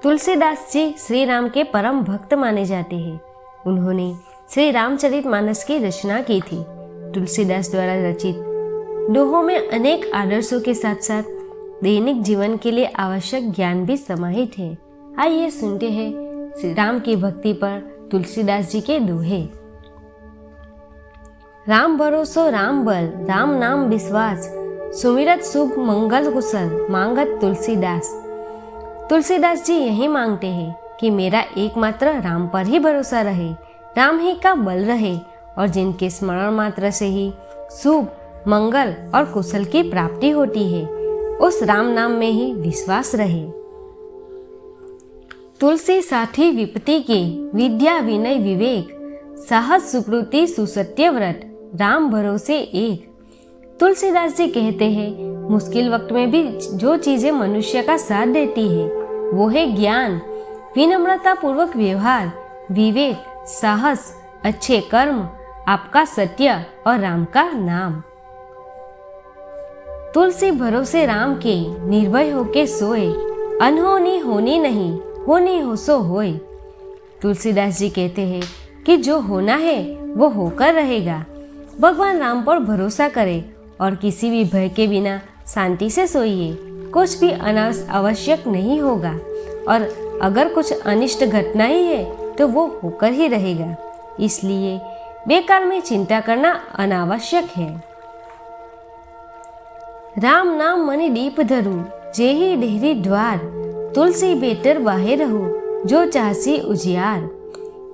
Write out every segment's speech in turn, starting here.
तुलसीदास जी श्री राम के परम भक्त माने जाते हैं। उन्होंने श्री रामचरितमानस की रचना की थी। तुलसीदास द्वारा रचित दोहों में अनेक आदर्शों के साथ साथ दैनिक जीवन के लिए आवश्यक ज्ञान भी समाहित है। आइए सुनते हैं श्री राम की भक्ति पर तुलसीदास जी के दोहे। राम भरोसो राम बल, राम नाम विश्वास, सुमिरत शुभ मंगल कुशल, मांगत तुलसीदास। तुलसीदास जी यही मांगते हैं कि मेरा एकमात्र राम पर ही भरोसा रहे, राम ही का बल रहे और जिनके स्मरण मात्र से ही शुभ मंगल और कुशल की प्राप्ति होती है, उस राम नाम में ही विश्वास रहे। तुलसी साथी विपत्ति के, विद्या विनय विवेक, साहस सुकृति सुसत्य व्रत, राम भरोसे एक। तुलसीदास जी कहते हैं मुश्किल वक्त में भी जो चीजें मनुष्य का साथ देती है वो है ज्ञान, विनम्रता पूर्वक व्यवहार, विवेक, साहस, अच्छे कर्म, आपका सत्य और राम का नाम। तुलसी भरोसे राम के, निर्भय होके सोए, अनहोनी होनी नहीं, होनी हो सो होए। तुलसीदास जी कहते हैं कि जो होना है वो होकर रहेगा। भगवान राम पर भरोसा करें और किसी भी भय के बिना शांति से सोइए। कुछ भी अनावश्यक नहीं होगा और अगर कुछ अनिष्ट घटना ही है तो वो होकर ही रहेगा। इसलिए बेकार में चिंता करना अनावश्यक है। राम नाम मनि दीप धरू, जेहि डेहरी द्वार, तुलसी बेटर बाहे रहू, जो चाहसी उजियार।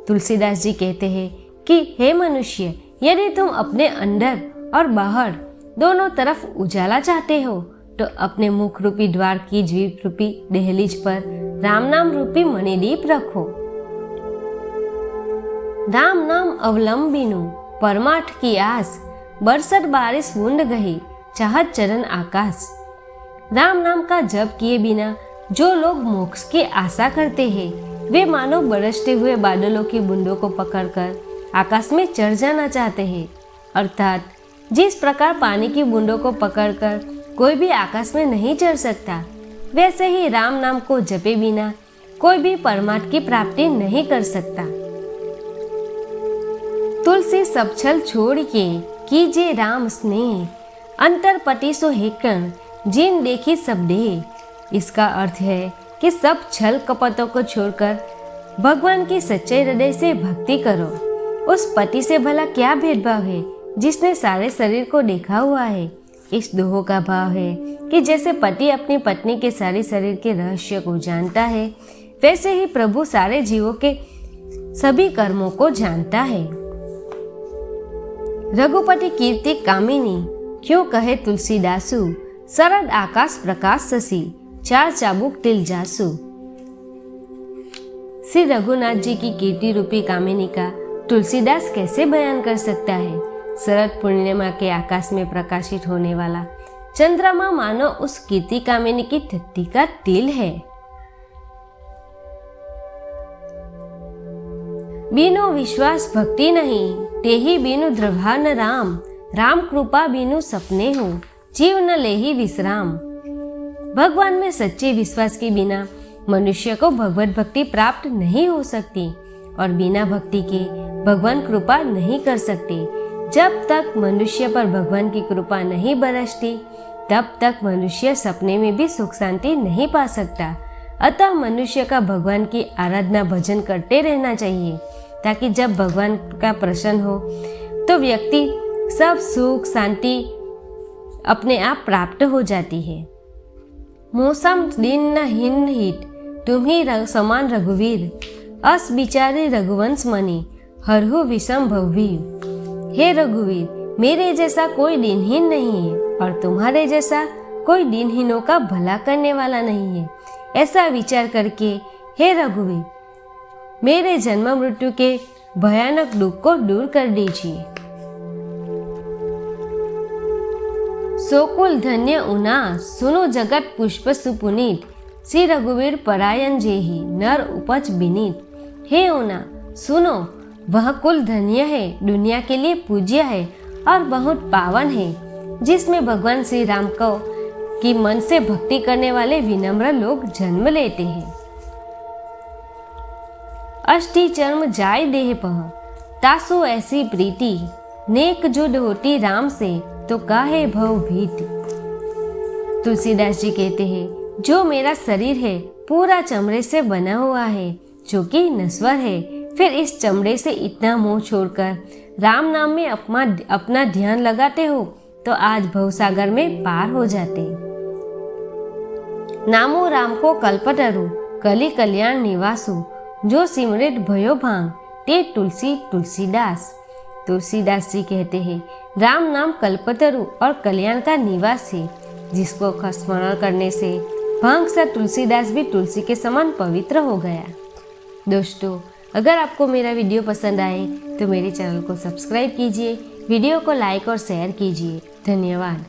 तुलसीदास जी कहते हैं कि हे मनुष्य, यदि तुम अपने अंदर और बाहर दोनों तरफ उजाला चाहते हो तो अपने मुख रूपी द्वार की जीव रूपी दहलीज पर राम नाम रूपी मणिदीप रखो। राम नाम अवलंबिनु, परमार्थ की आस, बरसत बारिश बूंद गही, चाहत चरण आकाश। राम नाम का जप किए बिना जो लोग मोक्ष की आशा करते हैं वे मानो बरसते हुए बादलों की बूंदों को पकड़कर आकाश में चढ़ जाना चाहते हैं। अर्थात जिस प्रकार पानी की बूंदों को पकड़कर कोई भी आकाश में नहीं चढ़ सकता, वैसे ही राम नाम को जपे बिना कोई भी परमार्थ की प्राप्ति नहीं कर सकता। तुलसी सब छल छोड़ के कीजे राम स्नेह, अंतर पति सो हेकण, जिन देखी सब देह। इसका अर्थ है कि सब छल कपटों को छोड़कर भगवान की सच्चे हृदय से भक्ति करो। उस पति से भला क्या भेदभाव है जिसने सारे शरीर को देखा हुआ है। इस दोहो का भाव है कि जैसे पति अपनी पत्नी के सारे शरीर के रहस्य को जानता है, वैसे ही प्रभु सारे जीवों के सभी कर्मों को जानता है। रघुपति कीर्ति कामिनी, क्यों कहे तुलसीदासु, शरद आकाश प्रकाश शशि, चार चाबुक तिल जासु। श्री रघुनाथ जी की कीर्ति रूपी कामिनी का तुलसीदास कैसे बयान कर सकता है। शरद पूर्णिमा के आकाश में प्रकाशित होने वाला चंद्रमा मानो उस कीर्ति कामिनी की तृप्ति का तिल है। बिनु विश्वास भक्ति नहीं, तेहि बिनु द्रव्या न राम, राम कृपा बिनु सपने हो, जीव न लेहि विश्राम। भगवान में सच्चे विश्वास के बिना मनुष्य को भगवत भक्ति प्राप्त नहीं हो सकती और बिना भक्ति के भगवान कृपा नहीं कर सकते। जब तक मनुष्य पर भगवान की कृपा नहीं बरसती तब तक मनुष्य सपने में भी सुख शांति नहीं पा सकता। अतः मनुष्य का भगवान की आराधना भजन करते रहना चाहिए ताकि जब भगवान का प्रसन्न हो तो व्यक्ति सब सुख शांति अपने आप प्राप्त हो जाती है। मौसम दिन न हिन हित, तुम्ही समान रघुवीर, अस बिचारी रघुवंश मणि, हरहु विषम भव्वी। हे रघुवीर, मेरे जैसा कोई दिनहीन नहीं है और तुम्हारे जैसा कोई दिनहीनों का भला करने वाला नहीं है। ऐसा विचार करके हे रघुवीर, मेरे जन्म मृत्यु के भयानक दुख को दूर कर दीजिए। सोकुल धन्य उना, सुनो जगत पुष्प सुपुनीत, श्री रघुवीर परायण जेहि, नर उपज विनीत। हे उना, सुनो, वह कुल धन्य है, दुनिया के लिए पूज्य है और बहुत पावन है, जिसमें भगवान श्री राम को की मन से भक्ति करने वाले विनम्र लोग जन्म लेते हैं। अष्टि चर्म जाय देह पह, तासो ऐसी प्रीति, नेक जो होती राम से, तो काहे भव भीति। तुलसीदास जी कहते हैं, जो मेरा शरीर है पूरा चमड़े से बना हुआ है, जो कि नश्वर है, फिर इस चमड़े से इतना मोह छोड़कर राम नाम में अपना ध्यान लगाते हो तो आज भवसागर में पार हो जाते। नामो राम को कल्पतरु, कली कल्याण निवासु, जो सिमरित भयो भांग, ते तुलसी तुलसीदास। तुलसीदास जी कहते हैं, राम नाम कल्पतरु और कल्याण का निवास है, जिसको स्मरण करने से भांग सा तुलसीदास भी तुलसी के समान पवित्र हो गया। दोस्तों, अगर आपको मेरा वीडियो पसंद आए तो मेरे चैनल को सब्सक्राइब कीजिए, वीडियो को लाइक और शेयर कीजिए। धन्यवाद।